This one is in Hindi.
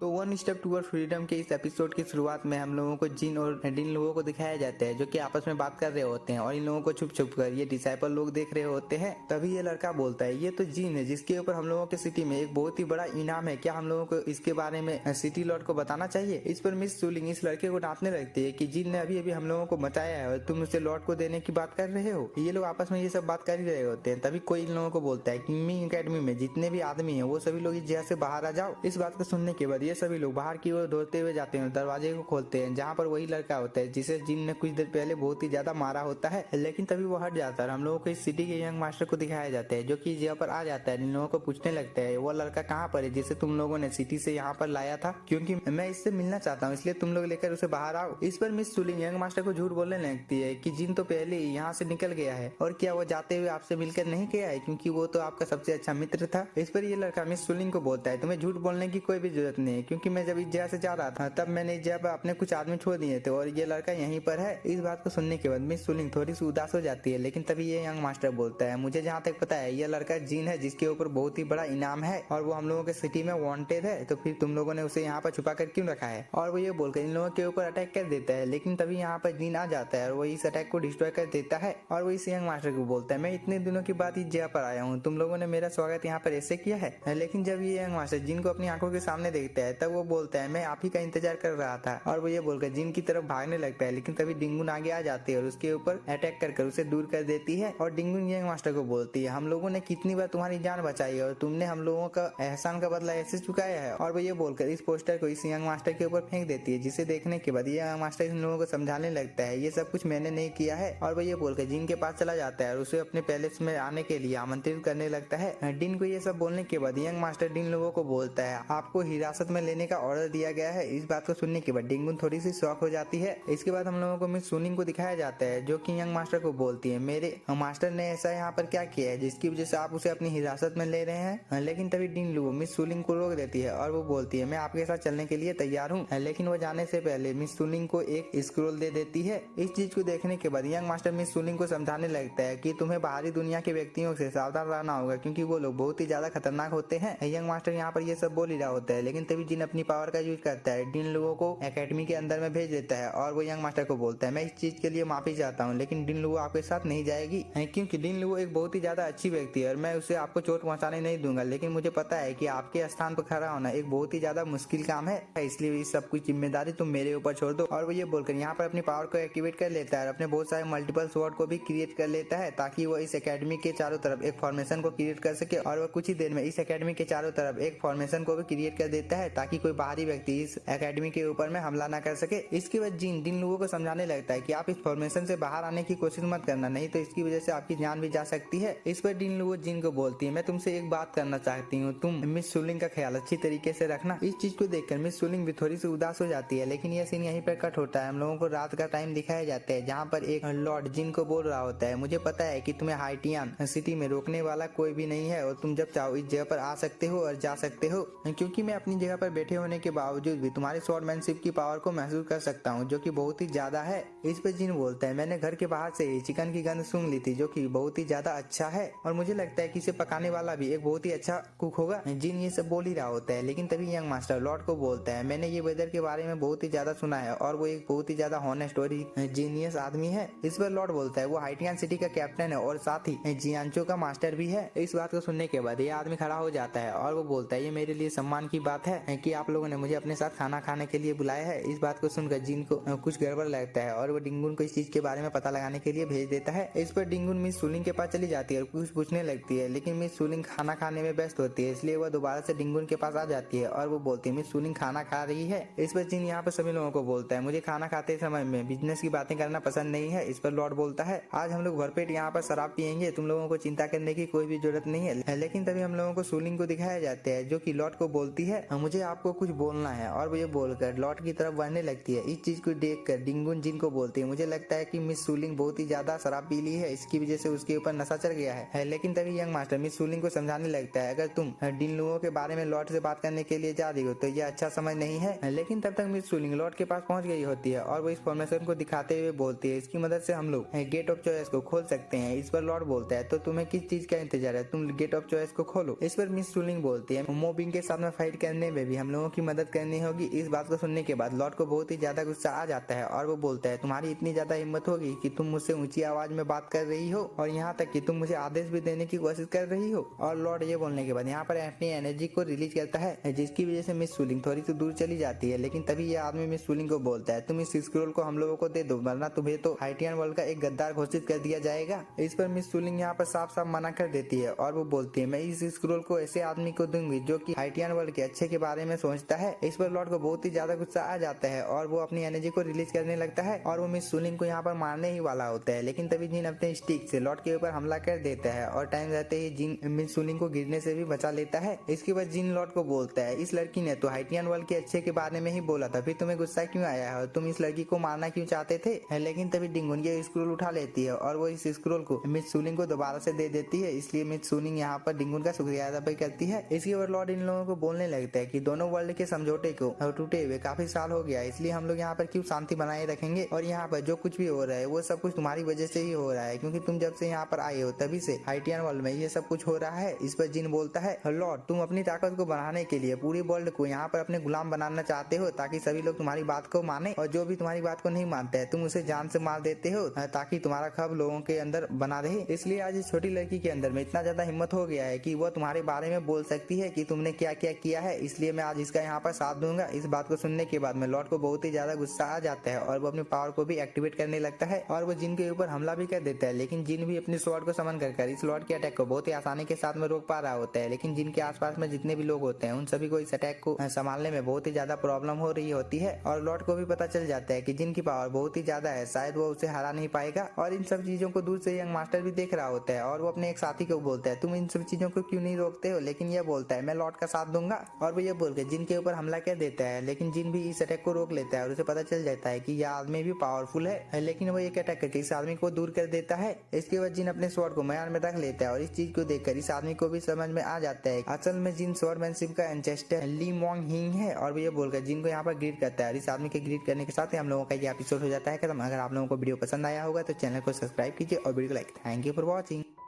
तो वन स्टेप टूवर्ड फ्रीडम के इस एपिसोड की शुरुआत में हम लोगों को जिन और डिन लोगों को दिखाया जाता है जो कि आपस में बात कर रहे होते हैं और इन लोगों को छुप छुप कर ये डिसाइपल लोग देख रहे होते हैं। तभी ये लड़का बोलता है ये तो जिन है जिसके ऊपर हम लोगों के सिटी में एक बहुत ही बड़ा इनाम है, क्या हम लोगों को इसके बारे में सिटी लॉर्ड को बताना चाहिए। इस पर मिस सूलिंग इस लड़के को डांटने लगती है कि जिन ने अभी अभी हम लोगों को बचाया है और तुम उसे लॉर्ड को देने की बात कर रहे हो। ये लोग आपस में ये सब बात कर ही रहे होते हैं। तभी कोई इन लोगों को बोलता है कि मी अकेडमी में जितने भी आदमी है वो सभी लोग इस जगह से बाहर आ जाओ। इस बात को सुनने के बाद ये सभी लोग बाहर की ओर दौड़ते हुए जाते हैं, दरवाजे को खोलते हैं जहाँ पर वही लड़का होता है जिसे जिन ने कुछ देर पहले बहुत ही ज्यादा मारा होता है। लेकिन तभी वो हट जाता है। हम लोगों को इस सिटी के यंग मास्टर को दिखाया जाता है जो कि जहाँ पर आ जाता है। इन लोगों को पूछने लगता है वो लड़का कहाँ पर है जिसे तुम लोगों ने सिटी से यहाँ पर लाया था, क्योंकि मैं इससे मिलना चाहता हूँ, इसलिए तुम लोग लेकर उसे बाहर आओ। इस पर मिस सूलिंग यंग मास्टर को झूठ बोलने लगती है कि जिन तो पहले ही यहाँ से निकल गया है और क्या वो जाते हुए आपसे मिलकर नहीं गया है, क्योंकि वो तो आपका सबसे अच्छा मित्र था। इस पर ये लड़का मिस सूलिंग को बोलता है तुम्हें झूठ बोलने की कोई भी जरूरत नहीं है, क्योंकि मैं जब इस जगह से जा रहा था तब मैंने इस जगह पर अपने कुछ आदमी छोड़ दिए थे और ये लड़का यहीं पर है। इस बात को सुनने के बाद मिस सूलिंग थोड़ी सी उदास हो जाती है। लेकिन तभी ये यंग मास्टर बोलता है मुझे जहाँ तक पता है ये लड़का जिन है जिसके ऊपर बहुत ही बड़ा इनाम है और वो हम लोगों के सिटी में वांटेड है, तो फिर तुम लोगों ने उसे यहाँ पर छुपा कर क्यों रखा है। और वो ये बोलकर इन लोगों के ऊपर अटैक कर देता है। लेकिन तभी यहाँ पर जिन आ जाता है और वो इस अटैक को डिस्ट्रॉय कर देता है और वो इस यंग मास्टर को बोलता है मैं इतने दिनों के बाद इस जगह पर आया हूँ, तुम लोगों ने मेरा स्वागत यहाँ पर ऐसे किया है। लेकिन जब ये यंग मास्टर जिन को अपनी आंखों के सामने देखता है तब वो बोलता है मैं आप ही का इंतजार कर रहा था। और वो ये बोलकर जिन की तरफ भागने लगता है। लेकिन तभी डिंगुन आगे आ जाती है और उसके ऊपर अटैक कर उसे दूर कर देती है। और डिंगुन यंग मास्टर को बोलती है हम लोगों ने कितनी बार तुम्हारी जान बचाई और तुमने हम लोगों का एहसान का बदला ऐसे चुकाया है। और वो ये बोलकर इस पोस्टर को इस यंग मास्टर के ऊपर फेंक देती है, जिसे देखने के बाद ये यंग मास्टर इन लोगों को समझाने लगता है ये सब कुछ मैंने नहीं किया है। और वो ये बोलकर जिन के पास चला जाता है और उसे अपने पैलेस में आने के लिए आमंत्रित करने लगता है। डिन को ये सब बोलने के बाद यंग मास्टर डिन लोगों को बोलता है आपको हिरासत में लेने का ऑर्डर दिया गया है। इस बात को सुनने के बाद डिंगुन थोड़ी सी शॉक हो जाती है। इसके बाद हम लोगों को मिस सूलिंग को दिखाया जाता है जो कि यंग मास्टर को बोलती है मेरे मास्टर ने ऐसा यहाँ पर क्या किया है जिसकी वजह से आप उसे अपनी हिरासत में ले रहे हैं। लेकिन तभी डिन लू मिस सूलिंग को रोक देती है और वो बोलती है मैं आपके साथ चलने के लिए तैयार हूँ। लेकिन वो जाने से पहले मिस सूलिंग को एक स्क्रोल दे देती है। इस चीज को देखने के बाद यंग मास्टर मिस सूलिंग को समझाने लगता है कि तुम्हें बाहरी दुनिया के व्यक्तियों से सावधान रहना होगा, क्योंकि वो लोग बहुत ही ज्यादा खतरनाक होते हैं। यंग मास्टर यहाँ पर ये सब बोल ही रहा होता है। लेकिन तभी जिन अपनी पावर का यूज करता है, डिन लोगों को एकेडमी के अंदर में भेज देता है और वो यंग मास्टर को बोलता है मैं इस चीज के लिए माफी चाहता हूँ, लेकिन डिन लुओ आपके साथ नहीं जाएगी, क्योंकि डिन लुओ एक बहुत ही ज्यादा अच्छी व्यक्ति है और मैं उसे आपको चोट पहुंचाने नहीं दूंगा। लेकिन मुझे पता है कि आपके स्थान पर खड़ा होना एक बहुत ही ज्यादा मुश्किल काम है, इसलिए इस सब कुछ जिम्मेदारी तुम मेरे ऊपर छोड़ दो। और वो ये बोलकर यहाँ पर अपनी पावर को एक्टिवेट कर लेता है और अपने बहुत सारे मल्टीपल स्वॉर्ड को भी क्रिएट कर लेता है ताकि वो इस एकेडमी के चारों तरफ एक फॉर्मेशन को क्रिएट कर सके। और वो कुछ ही देर में इस एकेडमी के चारों तरफ एक फॉर्मेशन को भी क्रिएट कर देता है ताकि कोई बाहरी व्यक्ति इस एकेडमी के ऊपर में हमला न कर सके। इसके बाद जिन डिन लोगों को समझाने लगता है कि आप इस फॉर्मेशन से बाहर आने की कोशिश मत करना, नहीं तो इसकी वजह से आपकी जान भी जा सकती है। इस पर डिन लोगों जिन को बोलती है मैं तुमसे एक बात करना चाहती हूँ, तुम मिस सूलिंग का ख्याल अच्छी तरीके से रखना। इस चीज को देखकर मिस सूलिंग भी थोड़ी सी उदास हो जाती है। लेकिन यह सीन यहीं पर कट होता है। हम लोगों को रात का टाइम दिखाया जाता है जहाँ पर एक लॉर्ड जिन को बोल रहा होता है मुझे पता है कि तुम्हें हाइटियन सिटी में रोकने वाला कोई भी नहीं है और तुम जब चाहो इस जगह पर आ सकते हो और जा सकते हो, क्योंकि मैं अपनी जगह पर बैठे होने के बावजूद भी तुम्हारी स्वॉर्डमैनशिप की पावर को महसूस कर सकता हूँ जो कि बहुत ही ज्यादा है। इस पर जिन बोलता है मैंने घर के बाहर से ही चिकन की गंध सूंघ ली थी जो कि बहुत ही ज्यादा अच्छा है और मुझे लगता है कि इसे पकाने वाला भी एक बहुत ही अच्छा कुक होगा। जिन ये सब बोल ही रहा होता है। लेकिन तभी यंग मास्टर लॉर्ड को बोलता है मैंने ये वेदर के बारे में बहुत ही ज्यादा सुना है और वो एक बहुत ही ज्यादा हॉनेस्ट और जीनियस आदमी है। इस पर लॉर्ड बोलता है वो हाइटियन सिटी का कैप्टन है और साथ ही जियांचो का मास्टर भी है। इस बात को सुनने के बाद ये आदमी खड़ा हो जाता है और वो बोलता है ये मेरे लिए सम्मान की बात है कि आप लोगों ने मुझे अपने साथ खाना खाने के लिए बुलाया है। इस बात को सुनकर जिन को कुछ गड़बड़ लगता है और वो डिंगुन को इस चीज के बारे में पता लगाने के लिए भेज देता है। इस पर डिंगुन मिस सूलिंग के पास चली जाती है और कुछ पूछने लगती है। लेकिन मिस सूलिंग खाना खाने में व्यस्त होती है, इसलिए वह दोबारा से डिंगुन के पास आ जाती है और वो बोलती है मिस सूलिंग खाना खा रही है। इस पर जिन यहाँ पर सभी लोगों को बोलता है मुझे खाना खाते समय में बिजनेस की बातें करना पसंद नहीं है। इस पर लॉर्ड बोलता है आज हम लोग भरपेट यहाँ पर शराब पियेंगे, तुम लोगों को चिंता करने की कोई भी जरूरत नहीं है। लेकिन तभी हम लोगों को सूलिंग को दिखाया जाता है जो कि लॉर्ड को बोलती है मुझे आपको कुछ बोलना है और वो ये बोलकर लॉर्ड की तरफ बढ़ने लगती है। इस चीज को देखकर डिंगुन जिन को बोलती है मुझे लगता है कि मिस सूलिंग बहुत ही ज्यादा शराब पी ली है, इसकी वजह से उसके ऊपर नशा चढ़ गया है। लेकिन तभी यंग मास्टर मिस सूलिंग को समझाने लगता है अगर तुम डिन लोगों के बारे में लॉर्ड से बात करने के लिए जा रही हो तो यह अच्छा समय नहीं है। लेकिन तब तक मिस सूलिंग लॉर्ड के पास पहुंच गई होती है और वो इस फॉर्मेशन को दिखाते हुए बोलती है इसकी मदद से हम लोग गेट ऑफ चॉइस को खोल सकते हैं। इस पर लॉर्ड बोलता है तो तुम्हें किस चीज का इंतजार है, तुम गेट ऑफ चॉइस को खोलो। इस पर मिस सूलिंग बोलती है मोबिंग के साथ में फाइट करने में भी हम लोगों की मदद करनी होगी। इस बात को सुनने के बाद लॉर्ड को बहुत ही ज्यादा गुस्सा आ जाता है और वो बोलता है तुम्हारी इतनी ज्यादा हिम्मत होगी कि तुम मुझसे ऊंची आवाज में बात कर रही हो और यहाँ तक कि तुम मुझे आदेश भी देने की कोशिश कर रही हो। और लॉर्ड ये बोलने के बाद यहाँ पर अपनी एनर्जी को रिलीज करता है, जिसकी वजह से मिस सूलिंग थोड़ी सी दूर चली जाती है। लेकिन तभी ये आदमी मिस सूलिंग को बोलता है तुम इस स्क्रोल को हम लोगों को दे दो वरना तुम्हें तो हाइटियन वर्ल्ड का एक गद्दार घोषित कर दिया जाएगा। इस पर मिस सूलिंग यहाँ पर साफ साफ मना कर देती है और वो बोलती है मैं इस स्क्रोल को ऐसे आदमी को दूंगी जो कि हाइटियन वर्ल्ड के अच्छे के बारे में सोचता है। इस पर लॉर्ड को बहुत ही ज्यादा गुस्सा आ जाता है और वो अपनी एनर्जी को रिलीज करने लगता है और वो मिस सूलिंग को यहाँ पर मारने ही वाला होता है। लेकिन तभी जिन अपने स्टिक से लॉर्ड के ऊपर हमला कर देता है और टाइम रहते ही जिन मिस सूलिंग को गिरने से भी बचा लेता है। इसके बाद जिन लॉर्ड को बोलता है इस लड़की ने तो हाइटियन वर्ल्ड के अच्छे के बारे में ही बोला था, फिर तुम्हें गुस्सा क्यों आया है और तुम इस लड़की को मारना क्यों चाहते थे। लेकिन तभी डिंगोन ये स्क्रोल उठा लेती है और वो इस स्क्रोल को मिस सूलिंग को दोबारा से दे देती है। इसलिए मिस सूलिंग यहाँ पर डिंगोन का शुक्रिया अदा करती है। इसके बाद लॉर्ड इन लोगों को बोलने लगता है कि दोनों वर्ल्ड के समझौते को टूटे हुए काफी साल हो गया, इसलिए हम लोग यहाँ पर क्यों शांति बनाए रखेंगे और यहाँ पर जो कुछ भी हो रहा है वो सब कुछ तुम्हारी वजह से ही हो रहा है, क्योंकि तुम जब से यहाँ पर आए हो तभी से हाइटियन वर्ल्ड में ये सब कुछ हो रहा है। इस पर जिन बोलता है लॉर्ड तुम अपनी ताकत को बढ़ाने के लिए पूरी वर्ल्ड को यहाँ पर अपने गुलाम बनाना चाहते हो ताकि सभी लोग तुम्हारी बात को माने और जो भी तुम्हारी बात को नहीं मानते है तुम उसे जान से मार देते हो ताकि तुम्हारा खब लोगों के अंदर बना रहे। इसलिए आज इस छोटी लड़की के अंदर में इतना ज्यादा हिम्मत हो गया है कि वो तुम्हारे बारे में बोल सकती है कि तुमने क्या क्या किया है, इसलिए मैं आज इसका यहाँ पर साथ दूंगा। इस बात को सुनने के बाद में लॉर्ड को बहुत ही ज्यादा गुस्सा आ जाता है और वो अपनी पावर को भी एक्टिवेट करने लगता है और वो जिन के ऊपर हमला भी कर देता है। लेकिन जिन भी अपने स्वॉर्ड को समन कर इस लॉर्ड के अटैक को बहुत ही आसानी के साथ में रोक पा रहा होता है। लेकिन जिनके आसपास में जितने भी लोग होते हैं उन सभी को इस अटैक को संभालने में बहुत ही ज्यादा प्रॉब्लम हो रही होती है और लॉर्ड को भी पता चल जाता है कि जिनकी पावर बहुत ही ज्यादा है शायद वो उसे हरा नहीं पाएगा। और इन सब चीजों को दूर से यंग मास्टर भी देख रहा होता है और वो अपने एक साथी को बोलता है तुम इन सब चीजों को क्यों नहीं रोकते हो। लेकिन यह बोलता है मैं लॉर्ड का साथ दूंगा और वो ये बोल के जिन के ऊपर हमला कर देता है। लेकिन जिन भी इस अटैक को रोक लेता है और उसे पता चल जाता है कि यह आदमी भी पावरफुल है, लेकिन वो एक अटैक करके इस आदमी को दूर कर देता है। इसके बाद जिन अपने स्वॉर्ड को म्यान में रख लेता है और इस चीज को देखकर इस आदमी को भी समझ में आ जाता है असल में जिन स्वॉर्डमैनशिप का एंसेस्टर ली मोंग हिंग है और वो ये बोलकर जिन को यहाँ पर ग्रीट करता है और इस आदमी के ग्रीट करने के साथ ही हम लोगों का ये एपिसोड हो जाता है खत्म। अगर आप लोगों को वीडियो पसंद आया होगा तो चैनल को सब्सक्राइब कीजिए और वीडियो को like. Thank you for watching.